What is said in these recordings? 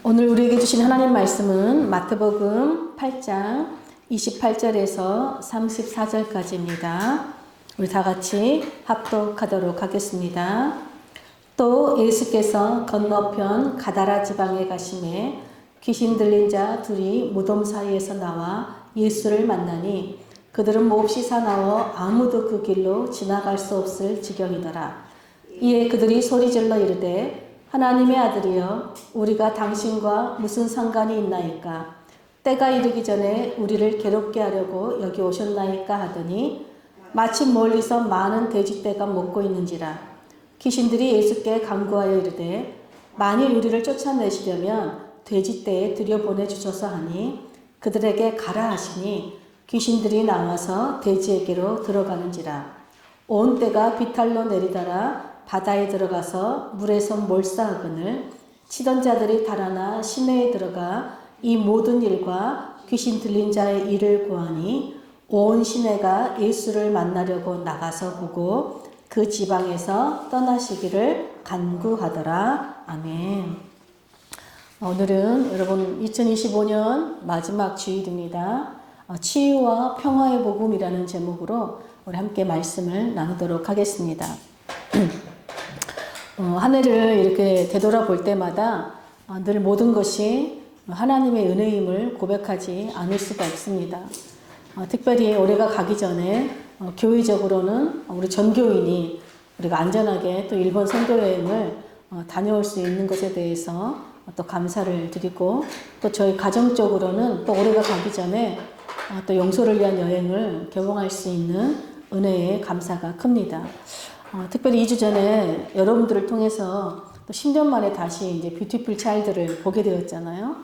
오늘 우리에게 주신 하나님 말씀은 마태복음 8장 28절에서 34절까지입니다. 우리 다 같이 합독하도록 하겠습니다. 또 예수께서 건너편 가다라 지방에 가심에 귀신 들린 자 둘이 무덤 사이에서 나와 예수를 만나니 그들은 몹시 사나워 아무도 그 길로 지나갈 수 없을 지경이더라. 이에 그들이 소리질러 이르되 하나님의 아들이여 우리가 당신과 무슨 상관이 있나이까? 때가 이르기 전에 우리를 괴롭게 하려고 여기 오셨나이까 하더니 마침 멀리서 많은 돼지떼가 먹고 있는지라. 귀신들이 예수께 간구하여 이르되 만일 우리를 쫓아내시려면 돼지떼에 들여보내 주소서 하니 그들에게 가라 하시니 귀신들이 나와서 돼지에게로 들어가는지라. 온 떼가 비탈로 내리다라 바다에 들어가서 물에서 몰사하거늘 치던 자들이 달아나 시내에 들어가 이 모든 일과 귀신 들린 자의 일을 구하니 온 시내가 예수를 만나려고 나가서 보고 그 지방에서 떠나시기를 간구하더라. 아멘. 오늘은 여러분 2025년 마지막 주일입니다. 치유와 평화의 복음이라는 제목으로 우리 함께 말씀을 나누도록 하겠습니다. 한 해를 이렇게 되돌아볼 때마다 늘 모든 것이 하나님의 은혜임을 고백하지 않을 수가 없습니다. 특별히 올해가 가기 전에 교회적으로는 우리 전교인이 우리가 안전하게 또 일본 선교여행을 다녀올 수 있는 것에 대해서 또 감사를 드리고 또 저희 가정적으로는 또 올해가 가기 전에 또 영소를 위한 여행을 개봉할 수 있는 은혜에 감사가 큽니다. 특별히 2주 전에 여러분들을 통해서 또 10년 만에 다시 이제 뷰티풀 차일드를 보게 되었잖아요.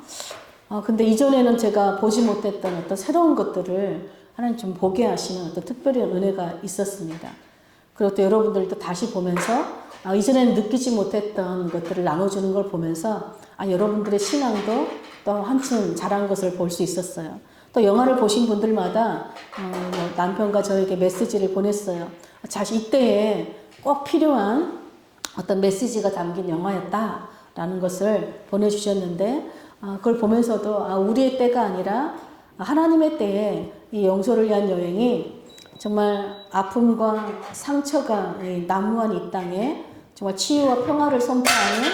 근데 이전에는 제가 보지 못했던 어떤 새로운 것들을 하나님 좀 보게 하시는 어떤 특별한 은혜가 있었습니다. 그리고 또 여러분들도 다시 보면서 이전에는 느끼지 못했던 것들을 나눠주는 걸 보면서 여러분들의 신앙도 또 한층 자란 것을 볼 수 있었어요. 또 영화를 보신 분들마다 남편과 저에게 메시지를 보냈어요. 이때에 꼭 필요한 어떤 메시지가 담긴 영화였다라는 것을 보내주셨는데 그걸 보면서도 우리의 때가 아니라 하나님의 때에 이 영소를 위한 여행이 정말 아픔과 상처가 난무한 이 땅에 정말 치유와 평화를 선포하는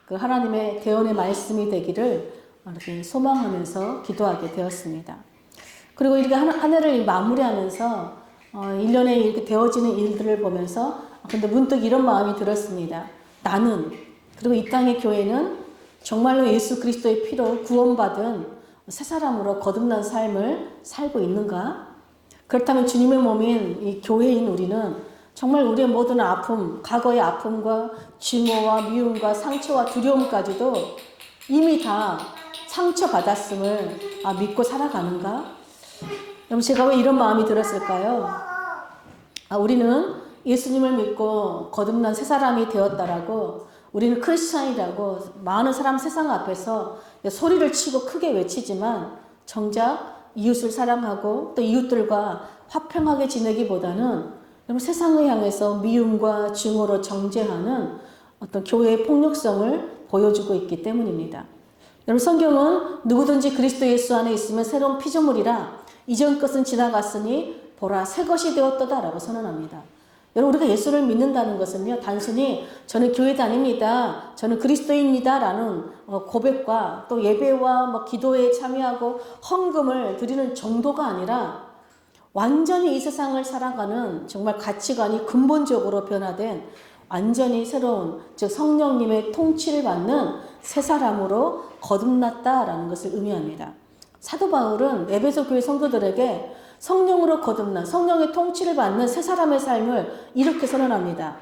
그 하나님의 대언의 말씀이 되기를 이렇게 소망하면서 기도하게 되었습니다. 그리고 이렇게 한 해를 마무리하면서 1년에 이렇게 되어지는 일들을 보면서 근데 문득 이런 마음이 들었습니다. 나는 그리고 이 땅의 교회는 정말로 예수 그리스도의 피로 구원받은 새 사람으로 거듭난 삶을 살고 있는가? 그렇다면 주님의 몸인 이 교회인 우리는 정말 우리의 모든 아픔, 과거의 아픔과 증오와 미움과 상처와 두려움까지도 이미 다 상처받았음을 믿고 살아가는가? 그럼 제가 왜 이런 마음이 들었을까요? 우리는 예수님을 믿고 거듭난 새 사람이 되었다라고 우리는 크리스찬이라고 많은 사람 세상 앞에서 소리를 치고 크게 외치지만 정작 이웃을 사랑하고 또 이웃들과 화평하게 지내기보다는 세상을 향해서 미움과 증오로 정죄하는 어떤 교회의 폭력성을 보여주고 있기 때문입니다. 여러분 성경은 누구든지 그리스도 예수 안에 있으면 새로운 피조물이라 이전 것은 지나갔으니 보라 새 것이 되었도다라고 선언합니다. 여러분 우리가 예수를 믿는다는 것은요 단순히 저는 교회 다닙니다, 저는 그리스도입니다라는 고백과 또 예배와 기도에 참여하고 헌금을 드리는 정도가 아니라 완전히 이 세상을 살아가는 정말 가치관이 근본적으로 변화된 완전히 새로운 즉 성령님의 통치를 받는 새 사람으로 거듭났다라는 것을 의미합니다. 사도 바울은 에베소 교회 성도들에게 성령으로 거듭난 성령의 통치를 받는 새 사람의 삶을 이렇게 선언합니다.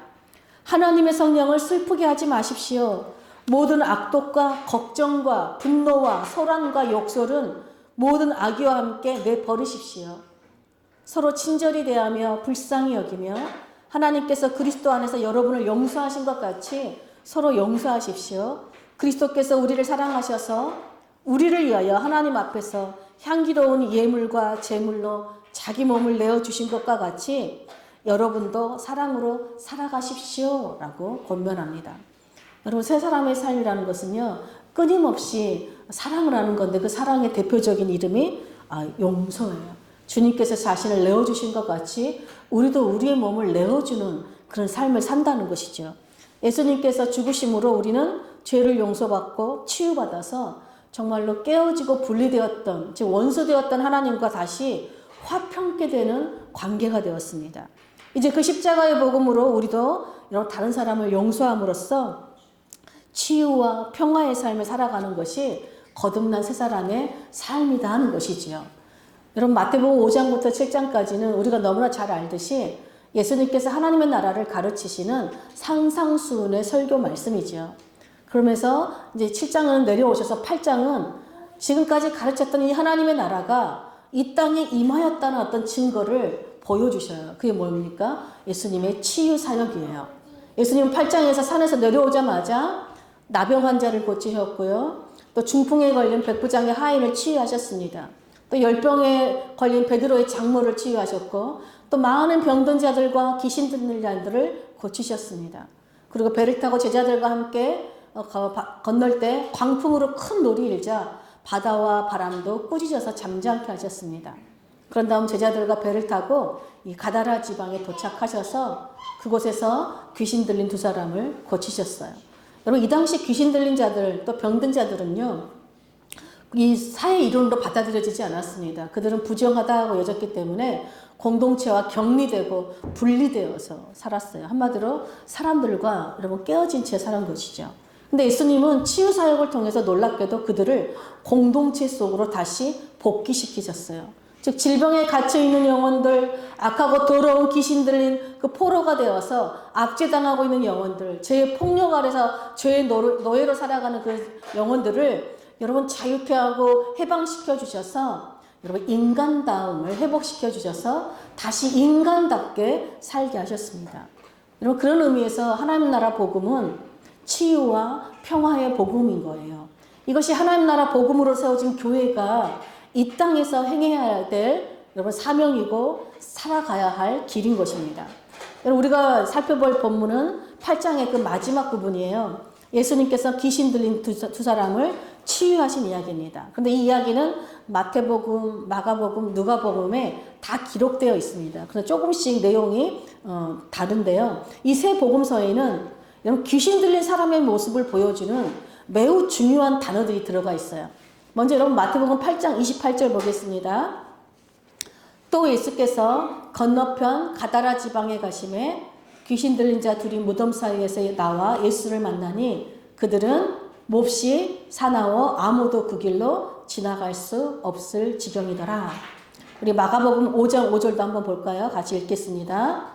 하나님의 성령을 슬프게 하지 마십시오. 모든 악독과 걱정과 분노와 소란과 욕설은 모든 악의와 함께 내버리십시오. 서로 친절히 대하며 불쌍히 여기며 하나님께서 그리스도 안에서 여러분을 용서하신 것 같이 서로 용서하십시오. 그리스도께서 우리를 사랑하셔서 우리를 위하여 하나님 앞에서 향기로운 예물과 제물로 자기 몸을 내어주신 것과 같이 여러분도 사랑으로 살아가십시오 라고 권면합니다. 여러분 새 사람의 삶이라는 것은요 끊임없이 사랑을 하는 건데 그 사랑의 대표적인 이름이 용서예요. 주님께서 자신을 내어주신 것 같이 우리도 우리의 몸을 내어주는 그런 삶을 산다는 것이죠. 예수님께서 죽으심으로 우리는 죄를 용서받고 치유받아서 정말로 깨어지고 분리되었던, 즉 원수되었던 하나님과 다시 화평케 되는 관계가 되었습니다. 이제 그 십자가의 복음으로 우리도 이런 다른 사람을 용서함으로써 치유와 평화의 삶을 살아가는 것이 거듭난 새 사람의 삶이다 하는 것이지요. 여러분 마태복음 5장부터 7장까지는 우리가 너무나 잘 알듯이 예수님께서 하나님의 나라를 가르치시는 상상수훈의 설교 말씀이죠. 그러면서 이제 7장은 내려오셔서 8장은 지금까지 가르쳤던 이 하나님의 나라가 이 땅에 임하였다는 어떤 증거를 보여주셔요. 그게 뭡니까? 예수님의 치유 사역이에요. 예수님은 8장에서 산에서 내려오자마자 나병 환자를 고치셨고요. 또 중풍에 걸린 백부장의 하인을 치유하셨습니다. 또 열병에 걸린 베드로의 장모를 치유하셨고 또 많은 병든 자들과 귀신 들린 자들을 고치셨습니다. 그리고 배를 타고 제자들과 함께 건널 때 광풍으로 큰 놀이 일자 바다와 바람도 꾸짖어서 잠잠케 하셨습니다. 그런 다음 제자들과 배를 타고 이 가다라 지방에 도착하셔서 그곳에서 귀신 들린 두 사람을 고치셨어요. 여러분 이 당시 귀신 들린 자들 또 병든 자들은요 이 사회 이론으로 받아들여지지 않았습니다. 그들은 부정하다고 여겼기 때문에 공동체와 격리되고 분리되어서 살았어요. 한마디로 사람들과 여러분 깨어진 채 살은 것이죠. 근데 예수님은 치유 사역을 통해서 놀랍게도 그들을 공동체 속으로 다시 복귀시키셨어요. 즉 질병에 갇혀 있는 영혼들, 악하고 더러운 귀신 들린 그 포로가 되어서 압제당하고 있는 영혼들, 죄의 폭력 아래서 죄의 노예로 살아가는 그 영혼들을 여러분 자유케 하고 해방시켜 주셔서 여러분 인간다움을 회복시켜 주셔서 다시 인간답게 살게 하셨습니다. 여러분 그런 의미에서 하나님 나라 복음은 치유와 평화의 복음인 거예요. 이것이 하나님 나라 복음으로 세워진 교회가 이 땅에서 행해야 될 여러분 사명이고 살아가야 할 길인 것입니다. 여러분 우리가 살펴볼 본문은 8장의 그 마지막 부분이에요. 예수님께서 귀신 들린 두 사람을 치유하신 이야기입니다. 그런데 이 이야기는 마태복음, 마가복음, 누가복음에 다 기록되어 있습니다. 그래서 조금씩 내용이 다른데요. 이 세 복음서에는 여러분 귀신 들린 사람의 모습을 보여주는 매우 중요한 단어들이 들어가 있어요. 먼저 여러분 마태복음 8장 28절 보겠습니다. 또 예수께서 건너편 가다라 지방에 가심에 귀신 들린 자 둘이 무덤 사이에서 나와 예수를 만나니 그들은 몹시 사나워 아무도 그 길로 지나갈 수 없을 지경이더라. 우리 마가복음 5장 5절도 한번 볼까요? 같이 읽겠습니다.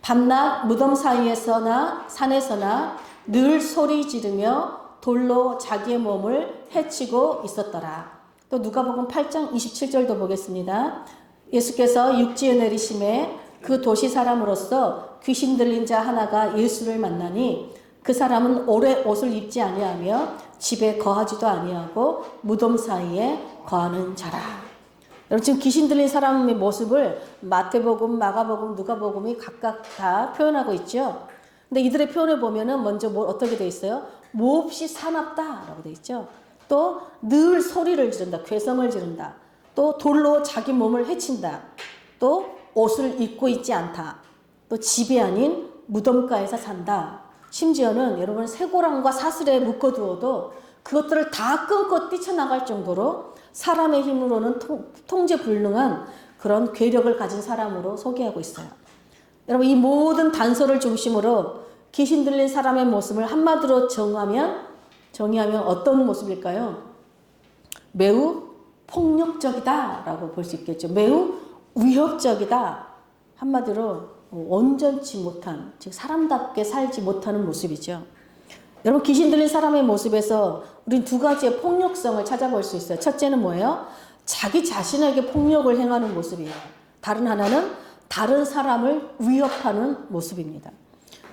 밤낮 무덤 사이에서나 산에서나 늘 소리 지르며 돌로 자기의 몸을 해치고 있었더라. 또 누가복음 8장 27절도 보겠습니다. 예수께서 육지에 내리심에 그 도시 사람으로서 귀신 들린 자 하나가 예수를 만나니 그 사람은 오래 옷을 입지 아니하며 집에 거하지도 아니하고 무덤 사이에 거하는 자라. 여러분 지금 귀신 들린 사람의 모습을 마태복음, 마가복음, 누가복음이 각각 다 표현하고 있죠. 근데 이들의 표현을 보면은 먼저 어떻게 돼 있어요? 몹시 사납다라고 돼 있죠. 또 늘 소리를 지른다, 괴성을 지른다. 또 돌로 자기 몸을 해친다. 또 옷을 입고 있지 않다. 또 집이 아닌 무덤가에서 산다. 심지어는 여러분 쇠고랑과 사슬에 묶어두어도 그것들을 다 끊고 뛰쳐나갈 정도로 사람의 힘으로는 통제 불능한 그런 괴력을 가진 사람으로 소개하고 있어요. 여러분 이 모든 단서를 중심으로 귀신 들린 사람의 모습을 한마디로 정의하면 어떤 모습일까요? 매우 폭력적이다 라고 볼 수 있겠죠. 매우 위협적이다. 한마디로 온전치 못한, 즉 사람답게 살지 못하는 모습이죠. 여러분 귀신 들린 사람의 모습에서 우린 두 가지의 폭력성을 찾아볼 수 있어요. 첫째는 뭐예요? 자기 자신에게 폭력을 행하는 모습이에요. 다른 하나는 다른 사람을 위협하는 모습입니다.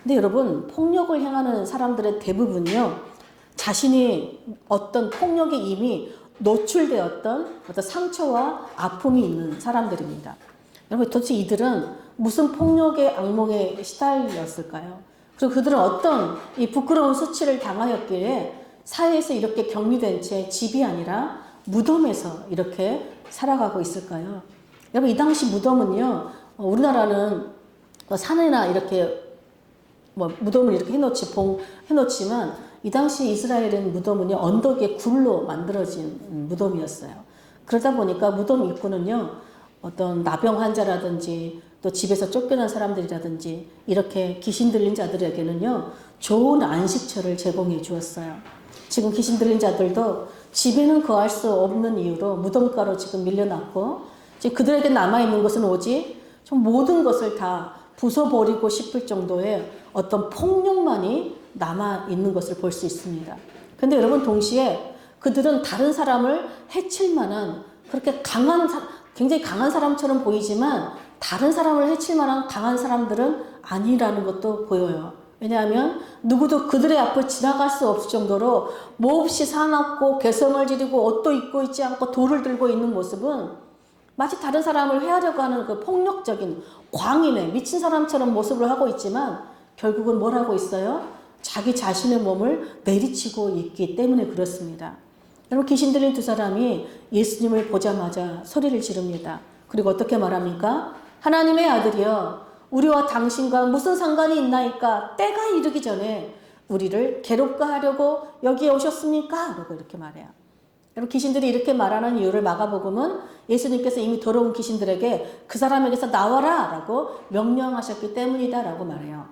근데 여러분 폭력을 행하는 사람들의 대부분이요 자신이 어떤 폭력에 이미 노출되었던 어떤 상처와 아픔이 있는 사람들입니다. 여러분 도대체 이들은 무슨 폭력의 악몽에 시달렸을까요? 그리고 그들은 어떤 이 부끄러운 수치를 당하였기에 사회에서 이렇게 격리된 채 집이 아니라 무덤에서 이렇게 살아가고 있을까요? 여러분, 이 당시 무덤은요, 우리나라는 산에나 이렇게 무덤을 이렇게 해놓지만 이 당시 이스라엘은 무덤은요, 언덕에 굴로 만들어진 무덤이었어요. 그러다 보니까 무덤 입구는요, 어떤 나병 환자라든지 또 집에서 쫓겨난 사람들이라든지 이렇게 귀신 들린 자들에게는요, 좋은 안식처를 제공해 주었어요. 지금 귀신 들린 자들도 집에는 거할 수 없는 이유로 무덤가로 지금 밀려났고, 이제 그들에게 남아있는 것은 오직 좀 모든 것을 다 부숴버리고 싶을 정도의 어떤 폭력만이 남아있는 것을 볼 수 있습니다. 근데 여러분, 동시에 그들은 다른 사람을 해칠 만한 그렇게 굉장히 강한 사람처럼 보이지만 다른 사람을 해칠 만한 강한 사람들은 아니라는 것도 보여요. 왜냐하면 누구도 그들의 앞을 지나갈 수 없을 정도로 몹시 사납고 개성을 지르고 옷도 입고 있지 않고 돌을 들고 있는 모습은 마치 다른 사람을 해하려고 하는 그 폭력적인 광인의 미친 사람처럼 모습을 하고 있지만 결국은 뭘 하고 있어요? 자기 자신의 몸을 내리치고 있기 때문에 그렇습니다. 여러분, 귀신 들린 두 사람이 예수님을 보자마자 소리를 지릅니다. 그리고 어떻게 말합니까? 하나님의 아들이여, 우리와 당신과 무슨 상관이 있나이까? 때가 이르기 전에 우리를 괴롭게 하려고 여기에 오셨습니까? 라고 이렇게 말해요. 여러분, 귀신들이 이렇게 말하는 이유를 마가복음은 예수님께서 이미 더러운 귀신들에게 그 사람에게서 나와라 라고 명령하셨기 때문이다 라고 말해요.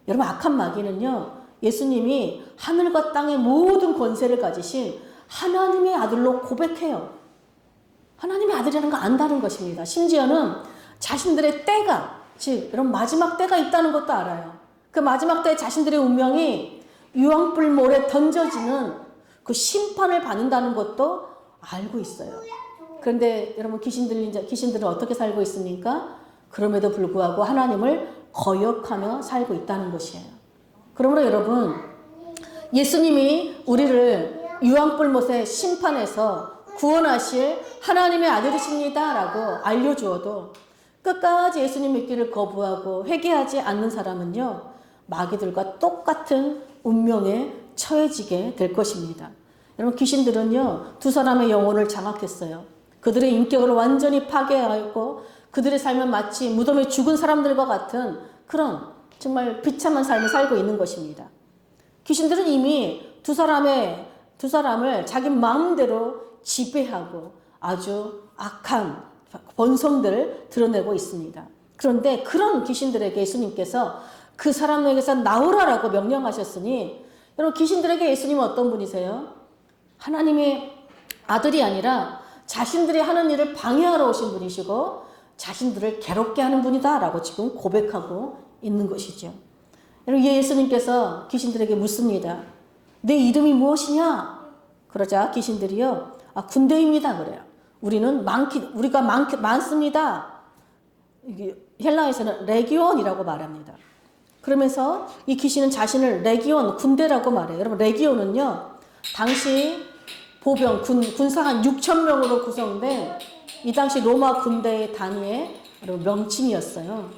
여러분, 악한 마귀는요, 예수님이 하늘과 땅의 모든 권세를 가지신 하나님의 아들로 고백해요. 하나님의 아들이라는 거 안다는 것입니다. 심지어는 자신들의 때가, 즉 여러분, 마지막 때가 있다는 것도 알아요. 그 마지막 때에 자신들의 운명이 유황불 모래 던져지는 그 심판을 받는다는 것도 알고 있어요. 그런데 여러분, 귀신들은 어떻게 살고 있습니까? 그럼에도 불구하고 하나님을 거역하며 살고 있다는 것이에요. 그러므로 여러분, 예수님이 우리를 유황불못의 심판에서 구원하실 하나님의 아들이십니다 라고 알려주어도 끝까지 예수님 믿기를 거부하고 회개하지 않는 사람은요, 마귀들과 똑같은 운명에 처해지게 될 것입니다. 여러분, 귀신들은요, 두 사람의 영혼을 장악했어요. 그들의 인격을 완전히 파괴하였고 그들의 삶은 마치 무덤에 죽은 사람들과 같은 그런 정말 비참한 삶을 살고 있는 것입니다. 귀신들은 이미 두 사람을 자기 마음대로 지배하고 아주 악한 본성들을 드러내고 있습니다. 그런데 그런 귀신들에게 예수님께서 그 사람에게서 나오라라고 명령하셨으니, 여러분, 귀신들에게 예수님은 어떤 분이세요? 하나님의 아들이 아니라 자신들이 하는 일을 방해하러 오신 분이시고 자신들을 괴롭게 하는 분이다 라고 지금 고백하고 있는 것이죠. 여러분, 예수님께서 귀신들에게 묻습니다. 내 이름이 무엇이냐? 그러자 귀신들이요, 군대입니다 그래요. 우리가 많습니다. 헬라에서는 레기온이라고 말합니다. 그러면서 이 귀신은 자신을 레기온, 군대라고 말해요. 여러분, 레기온은요, 당시 보병, 군사 한 6,000명으로 구성된 이 당시 로마 군대의 단위의 명칭이었어요.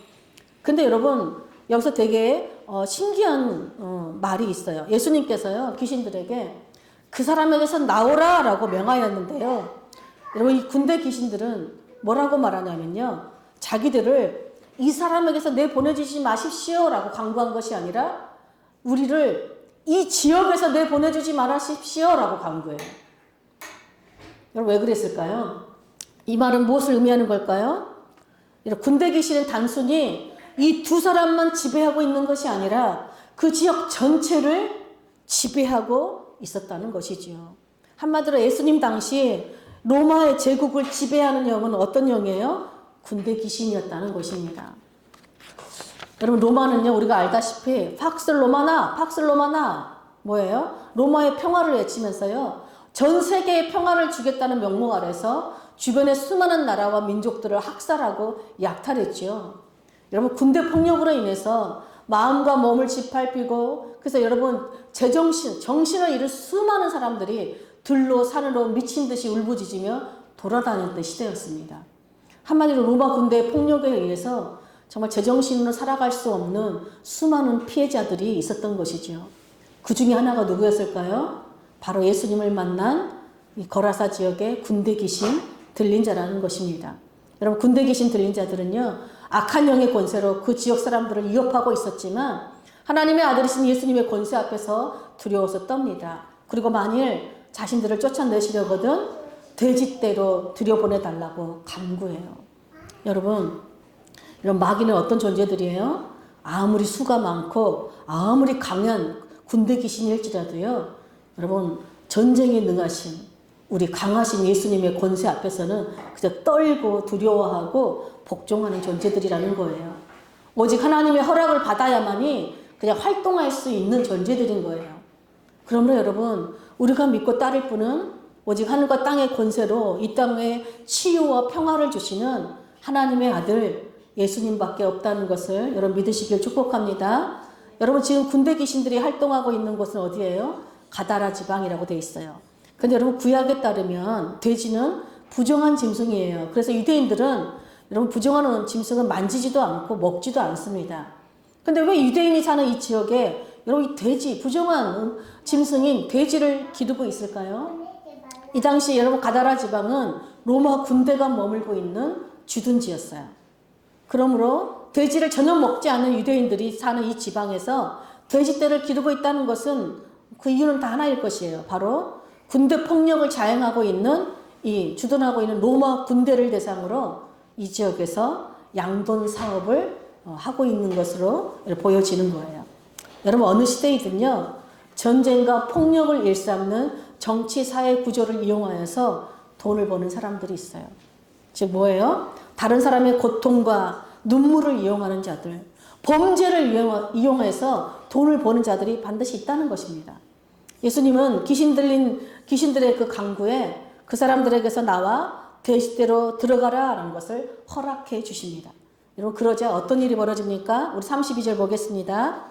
근데 여러분, 여기서 되게 신기한 말이 있어요. 예수님께서요, 귀신들에게 그 사람에게서 나오라 라고 명하였는데요. 여러분, 이 군대 귀신들은 뭐라고 말하냐면요, 자기들을 이 사람에게서 내보내주지 마십시오 라고 강구한 것이 아니라 우리를 이 지역에서 내보내주지 말아십시오 라고 강구해요. 여러분, 왜 그랬을까요? 이 말은 무엇을 의미하는 걸까요? 군대 귀신은 단순히 이 두 사람만 지배하고 있는 것이 아니라 그 지역 전체를 지배하고 있었다는 것이지요. 한마디로 예수님 당시 로마의 제국을 지배하는 영은 어떤 영이에요? 군대 귀신이었다는 것입니다. 여러분, 로마는요, 우리가 알다시피 팍스 로마나 뭐예요? 로마의 평화를 외치면서요, 전 세계의 평화를 주겠다는 명목 아래서 주변의 수많은 나라와 민족들을 학살하고 약탈했죠. 여러분, 군대 폭력으로 인해서 마음과 몸을 짓밟히고, 그래서 여러분, 정신을 잃은 수많은 사람들이 들로 산으로 미친 듯이 울부짖으며 돌아다녔던 시대였습니다. 한마디로 로마 군대의 폭력에 의해서 정말 제정신으로 살아갈 수 없는 수많은 피해자들이 있었던 것이죠. 그 중에 하나가 누구였을까요? 바로 예수님을 만난 이 거라사 지역의 군대 귀신 들린 자라는 것입니다. 여러분, 군대 귀신 들린 자들은요, 악한 영의 권세로 그 지역 사람들을 위협하고 있었지만 하나님의 아들이신 예수님의 권세 앞에서 두려워서 떱니다. 그리고 만일 자신들을 쫓아내시려거든 돼지떼로 들여보내달라고 간구해요. 여러분, 이런 마귀는 어떤 존재들이에요? 아무리 수가 많고 아무리 강한 군대 귀신일지라도요, 여러분, 전쟁에 능하신 우리 강하신 예수님의 권세 앞에서는 그저 떨고 두려워하고 복종하는 존재들이라는 거예요. 오직 하나님의 허락을 받아야만이 그냥 활동할 수 있는 존재들인 거예요. 그러므로 여러분, 우리가 믿고 따를 분은 오직 하늘과 땅의 권세로 이 땅에 치유와 평화를 주시는 하나님의 아들 예수님밖에 없다는 것을 여러분 믿으시길 축복합니다. 여러분, 지금 군대 귀신들이 활동하고 있는 곳은 어디예요? 가다라 지방이라고 되어 있어요. 근데 여러분, 구약에 따르면 돼지는 부정한 짐승이에요. 그래서 유대인들은 여러분, 부정한 짐승은 만지지도 않고 먹지도 않습니다. 근데 왜 유대인이 사는 이 지역에 여러분, 이 돼지, 부정한 짐승인 돼지를 기르고 있을까요? 이 당시 여러분, 가다라 지방은 로마 군대가 머물고 있는 주둔지였어요. 그러므로 돼지를 전혀 먹지 않는 유대인들이 사는 이 지방에서 돼지떼를 기르고 있다는 것은 그 이유는 다 하나일 것이에요. 바로 군대 폭력을 자행하고 있는 주둔하고 있는 로마 군대를 대상으로 이 지역에서 양돈 사업을 하고 있는 것으로 보여지는 거예요. 여러분, 어느 시대이든요, 전쟁과 폭력을 일삼는 정치 사회 구조를 이용하여서 돈을 버는 사람들이 있어요. 즉 뭐예요? 다른 사람의 고통과 눈물을 이용하는 자들, 범죄를 이용해서 돈을 버는 자들이 반드시 있다는 것입니다. 예수님은 귀신들의 그 강구에 그 사람들에게서 나와 돼지떼로 들어가라 라는 것을 허락해 주십니다. 여러분, 그러자 어떤 일이 벌어집니까? 우리 32절 보겠습니다.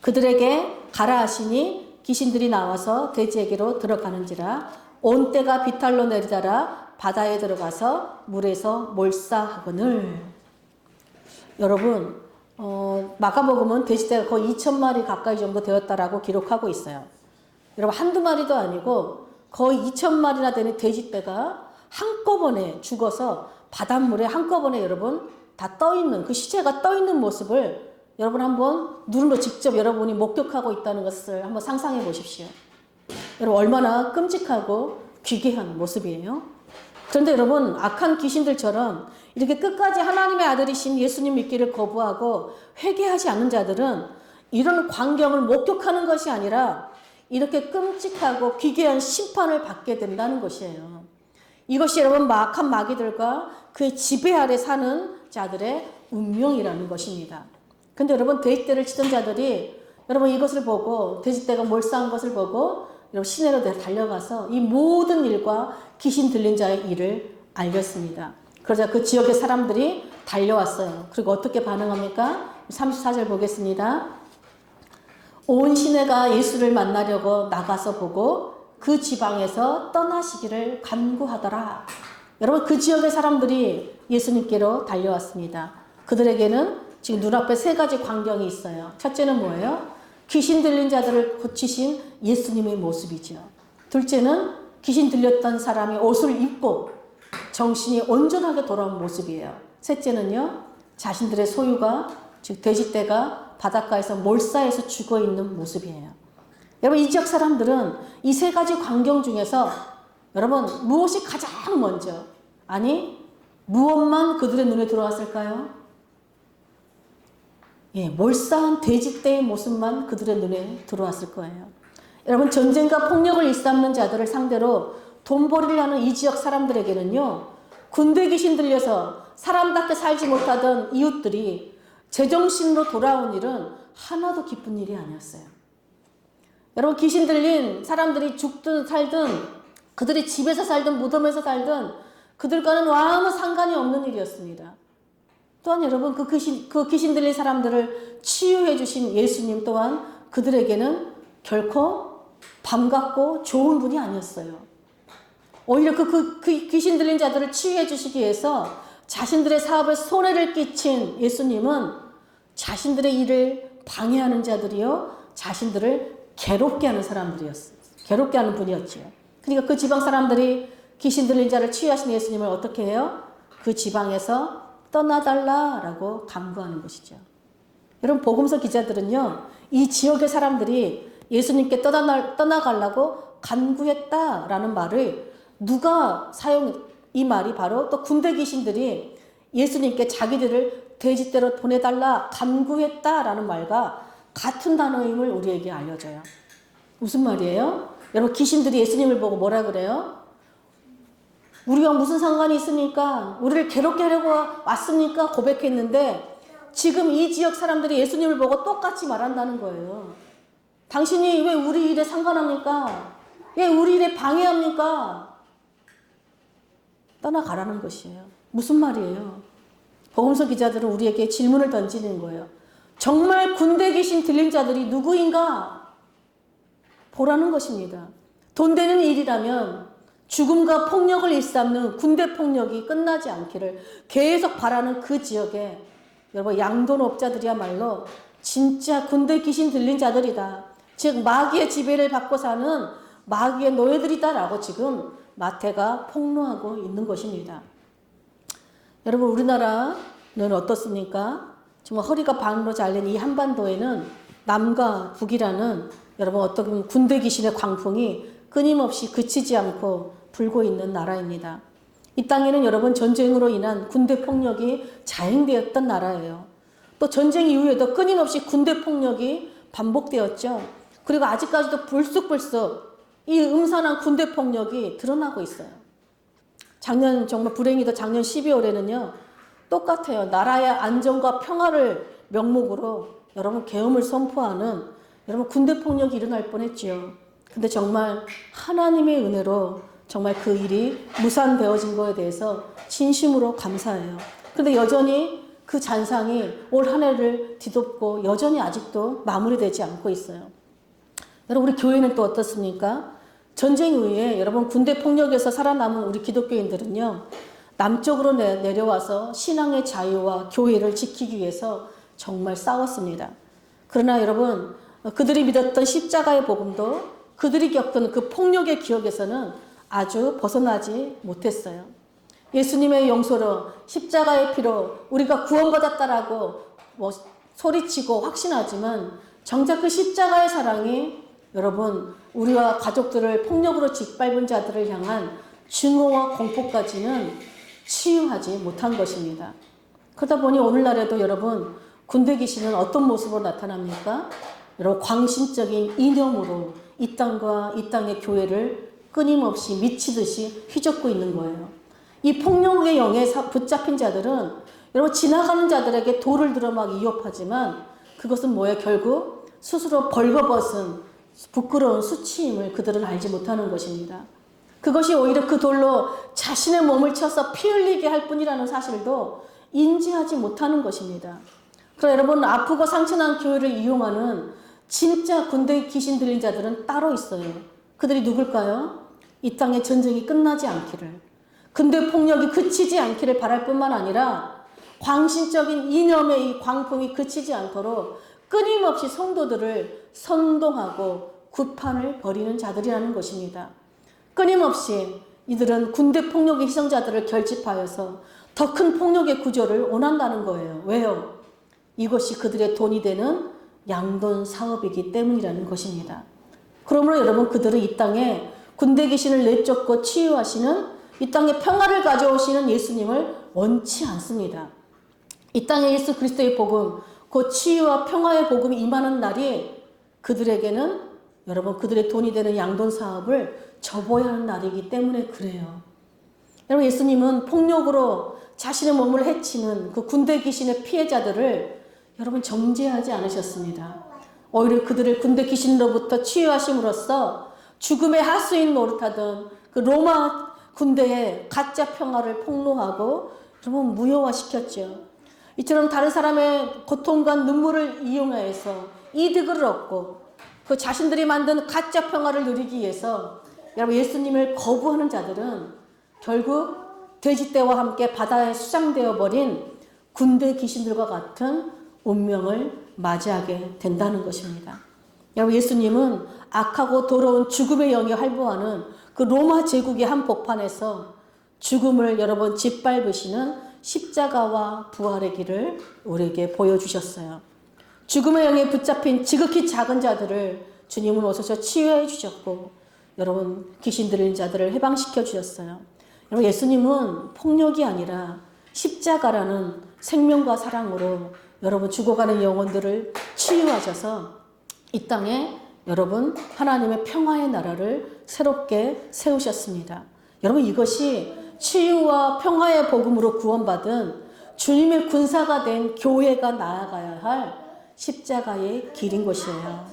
그들에게 가라 하시니 귀신들이 나와서 돼지에게로 들어가는지라 온 떼가 비탈로 내리다라 바다에 들어가서 물에서 몰사하거늘. 여러분, 마가복음은 돼지떼가 거의 2,000마리 가까이 정도 되었다라고 기록하고 있어요. 여러분, 한두 마리도 아니고 거의 2,000마리나 되는 돼지떼가 한꺼번에 죽어서 바닷물에 한꺼번에 여러분 다 떠있는, 그 시체가 떠있는 모습을 여러분 한번 눈으로 직접 여러분이 목격하고 있다는 것을 한번 상상해 보십시오. 여러분, 얼마나 끔찍하고 귀괴한 모습이에요. 그런데 여러분, 악한 귀신들처럼 이렇게 끝까지 하나님의 아들이신 예수님 믿기를 거부하고 회개하지 않는 자들은 이런 광경을 목격하는 것이 아니라 이렇게 끔찍하고 귀괴한 심판을 받게 된다는 것이에요. 이것이 여러분, 악한 마귀들과 그의 지배 아래 사는 자들의 운명이라는 것입니다. 근데 여러분, 돼지떼를 치던 자들이 여러분 이것을 보고, 돼지떼가 몰사한 것을 보고 여러분 시내로 달려가서 이 모든 일과 귀신 들린 자의 일을 알렸습니다. 그러자 그 지역의 사람들이 달려왔어요. 그리고 어떻게 반응합니까? 34절 보겠습니다. 온 시내가 예수를 만나려고 나가서 보고 그 지방에서 떠나시기를 간구하더라. 여러분, 그 지역의 사람들이 예수님께로 달려왔습니다. 그들에게는 지금 눈앞에 세 가지 광경이 있어요. 첫째는 뭐예요? 귀신 들린 자들을 고치신 예수님의 모습이죠. 둘째는 귀신 들렸던 사람이 옷을 입고 정신이 온전하게 돌아온 모습이에요. 셋째는요, 자신들의 소유가, 즉 돼지떼가 바닷가에서 몰사해서 죽어 있는 모습이에요. 여러분, 이 지역 사람들은 이 세 가지 광경 중에서 여러분 무엇이 가장 먼저, 아니 무엇만 그들의 눈에 들어왔을까요? 몰사한 돼지떼의 모습만 그들의 눈에 들어왔을 거예요. 여러분, 전쟁과 폭력을 일삼는 자들을 상대로 돈벌이를 하는 이 지역 사람들에게는요, 군대 귀신 들려서 사람답게 살지 못하던 이웃들이 제정신으로 돌아온 일은 하나도 기쁜 일이 아니었어요. 여러분, 귀신 들린 사람들이 죽든 살든, 그들이 집에서 살든 무덤에서 살든 그들과는 아무 상관이 없는 일이었습니다. 또한 여러분, 그 귀신 들린 사람들을 치유해 주신 예수님 또한 그들에게는 결코 반갑고 좋은 분이 아니었어요. 오히려 그 귀신 들린 자들을 치유해 주시기 위해서 자신들의 사업에 손해를 끼친 예수님은 자신들의 일을 방해하는 자들이요, 자신들을 괴롭게 하는 사람들이었어요. 괴롭게 하는 분이었지요. 그러니까 그 지방 사람들이 귀신 들린 자를 치유하신 예수님을 어떻게 해요? 그 지방에서 떠나달라라고 강구하는 것이죠. 여러분, 복음서 기자들은요, 이 지역의 사람들이 예수님께 떠나가려고 간구했다라는 말을 이 말이 바로 또 군대 귀신들이 예수님께 자기들을 돼지떼로 보내달라 간구했다라는 말과 같은 단어임을 우리에게 알려줘요. 무슨 말이에요? 여러분, 귀신들이 예수님을 보고 뭐라 그래요? 우리가 무슨 상관이 있습니까? 우리를 괴롭게 하려고 왔습니까? 고백했는데 지금 이 지역 사람들이 예수님을 보고 똑같이 말한다는 거예요. 당신이 왜 우리 일에 상관합니까? 왜 우리 일에 방해합니까? 떠나가라는 것이에요. 무슨 말이에요? 복음서 기자들은 우리에게 질문을 던지는 거예요. 정말 군대 귀신 들린 자들이 누구인가? 보라는 것입니다. 돈 되는 일이라면 죽음과 폭력을 일삼는 군대 폭력이 끝나지 않기를 계속 바라는 그 지역에 여러분, 양돈업자들이야말로 진짜 군대 귀신 들린 자들이다. 즉 마귀의 지배를 받고 사는 마귀의 노예들이다라고 지금 마태가 폭로하고 있는 것입니다. 여러분, 우리나라는 어떻습니까? 정말 허리가 반으로 잘린 이 한반도에는 남과 북이라는 여러분 어떤 군대 귀신의 광풍이 끊임없이 그치지 않고 불고 있는 나라입니다. 이 땅에는 여러분 전쟁으로 인한 군대 폭력이 자행되었던 나라예요. 또 전쟁 이후에도 끊임없이 군대 폭력이 반복되었죠. 그리고 아직까지도 불쑥불쑥 이 음산한 군대 폭력이 드러나고 있어요. 정말 불행히도 작년 12월에는요, 똑같아요. 나라의 안정과 평화를 명목으로 여러분 계엄을 선포하는 여러분 군대 폭력이 일어날 뻔했지요. 근데 정말 하나님의 은혜로 정말 그 일이 무산되어진 거에 대해서 진심으로 감사해요. 그런데 여전히 그 잔상이 올 한 해를 뒤덮고 여전히 아직도 마무리되지 않고 있어요. 여러분, 우리 교회는 또 어떻습니까? 전쟁 이후에 여러분 군대 폭력에서 살아남은 우리 기독교인들은요, 남쪽으로 내려와서 신앙의 자유와 교회를 지키기 위해서 정말 싸웠습니다. 그러나 여러분, 그들이 믿었던 십자가의 복음도 그들이 겪은 그 폭력의 기억에서는 아주 벗어나지 못했어요. 예수님의 용서로 십자가의 피로 우리가 구원받았다라고 소리치고 확신하지만 정작 그 십자가의 사랑이 여러분 우리와 가족들을 폭력으로 짓밟은 자들을 향한 증오와 공포까지는 치유하지 못한 것입니다. 그러다 보니 오늘날에도 여러분 군대 귀신은 어떤 모습으로 나타납니까? 여러분 광신적인 이념으로 이 땅과 이 땅의 교회를 끊임없이 미치듯이 휘젓고 있는 거예요. 이 폭력의 영에 붙잡힌 자들은 여러분 지나가는 자들에게 돌을 들어 막 위협하지만 그것은 뭐예요? 결국 스스로 벌거벗은 부끄러운 수치임을 그들은 알지 못하는 것입니다. 그것이 오히려 그 돌로 자신의 몸을 쳐서 피 흘리게 할 뿐이라는 사실도 인지하지 못하는 것입니다. 그러나 여러분 아프고 상처난 교회를 이용하는 진짜 군대 귀신 들린 자들은 따로 있어요. 그들이 누굴까요? 이 땅의 전쟁이 끝나지 않기를, 군대 폭력이 그치지 않기를 바랄 뿐만 아니라 광신적인 이념의 이 광풍이 그치지 않도록 끊임없이 성도들을 선동하고 구판을 벌이는 자들이라는 것입니다. 끊임없이 이들은 군대 폭력의 희생자들을 결집하여서 더 큰 폭력의 구조를 원한다는 거예요. 왜요? 이것이 그들의 돈이 되는 양돈 사업이기 때문이라는 것입니다. 그러므로 여러분 그들은 이 땅에 군대 귀신을 내쫓고 치유하시는 이 땅에 평화를 가져오시는 예수님을 원치 않습니다. 이 땅에 예수 그리스도의 복음, 그 치유와 평화의 복음이 임하는 날이 그들에게는 여러분 그들의 돈이 되는 양돈 사업을 접어야 하는 날이기 때문에 그래요. 여러분 예수님은 폭력으로 자신의 몸을 해치는 그 군대 귀신의 피해자들을 여러분 정죄하지 않으셨습니다. 오히려 그들을 군대 귀신으로부터 치유하심으로써 죽음의 하수인 노릇하던 그 로마 군대의 가짜 평화를 폭로하고 여러분 무효화시켰죠. 이처럼 다른 사람의 고통과 눈물을 이용해서 이득을 얻고 그 자신들이 만든 가짜 평화를 누리기 위해서 여러분 예수님을 거부하는 자들은 결국 돼지떼와 함께 바다에 수장되어 버린 군대 귀신들과 같은 운명을 맞이하게 된다는 것입니다. 여러분, 예수님은 악하고 더러운 죽음의 영이 활보하는 그 로마 제국의 한복판에서 죽음을 여러분 짓밟으시는 십자가와 부활의 길을 우리에게 보여주셨어요. 죽음의 영에 붙잡힌 지극히 작은 자들을 주님은 오셔서 치유해 주셨고, 여러분 귀신 들린 자들을 해방시켜 주셨어요. 여러분, 예수님은 폭력이 아니라 십자가라는 생명과 사랑으로 여러분 죽어가는 영혼들을 치유하셔서 이 땅에 여러분 하나님의 평화의 나라를 새롭게 세우셨습니다. 여러분, 이것이 치유와 평화의 복음으로 구원받은 주님의 군사가 된 교회가 나아가야 할 십자가의 길인 것이에요.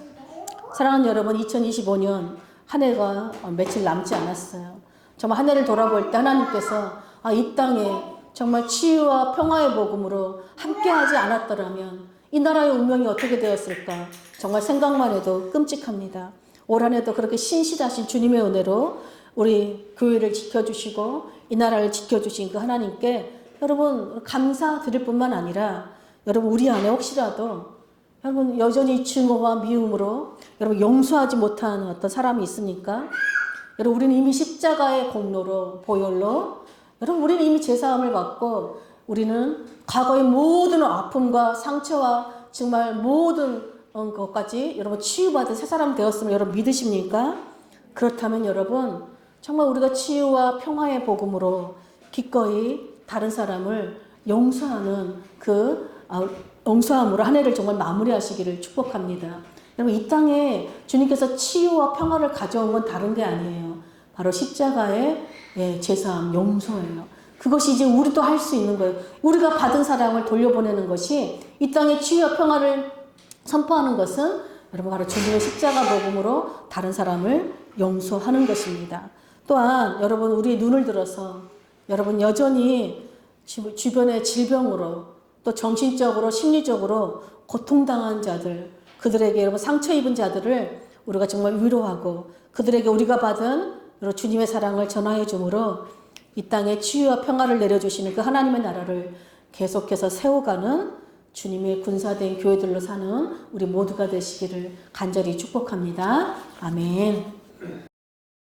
사랑하는 여러분, 2025년 한 해가 며칠 남지 않았어요. 정말 한 해를 돌아볼 때 하나님께서 이 땅에 정말 치유와 평화의 복음으로 함께하지 않았더라면 이 나라의 운명이 어떻게 되었을까? 정말 생각만 해도 끔찍합니다. 올 한 해도 그렇게 신실하신 주님의 은혜로 우리 교회를 지켜주시고 이 나라를 지켜주신 그 하나님께 여러분 감사드릴 뿐만 아니라, 여러분 우리 안에 혹시라도 여러분 여전히 증오와 미움으로 여러분 용서하지 못하는 어떤 사람이 있습니까? 여러분, 우리는 이미 십자가의 공로로, 보혈로 여러분 우리는 이미 제사함을 받고 우리는 과거의 모든 아픔과 상처와 정말 모든 것까지 여러분 치유받은 새 사람 되었음을 여러분 믿으십니까? 그렇다면 여러분 정말 우리가 치유와 평화의 복음으로 기꺼이 다른 사람을 용서하는 그 용서함으로 한 해를 정말 마무리하시기를 축복합니다. 여러분, 이 땅에 주님께서 치유와 평화를 가져온 건 다른 게 아니에요. 바로 십자가의 제사함, 용서예요. 그것이 이제 우리도 할 수 있는 거예요. 우리가 받은 사랑을 돌려보내는 것이, 이 땅에 치유와 평화를 선포하는 것은 여러분 바로 주님의 십자가 복음으로 다른 사람을 용서하는 것입니다. 또한 여러분, 우리 눈을 들어서 여러분 여전히 주변의 질병으로 또 정신적으로 심리적으로 고통당한 자들, 그들에게 여러분 상처 입은 자들을 우리가 정말 위로하고 그들에게 우리가 받은 주님의 사랑을 전하여 주므로 이 땅에 치유와 평화를 내려주시는 그 하나님의 나라를 계속해서 세워가는 주님의 군사된 교회들로 사는 우리 모두가 되시기를 간절히 축복합니다. 아멘.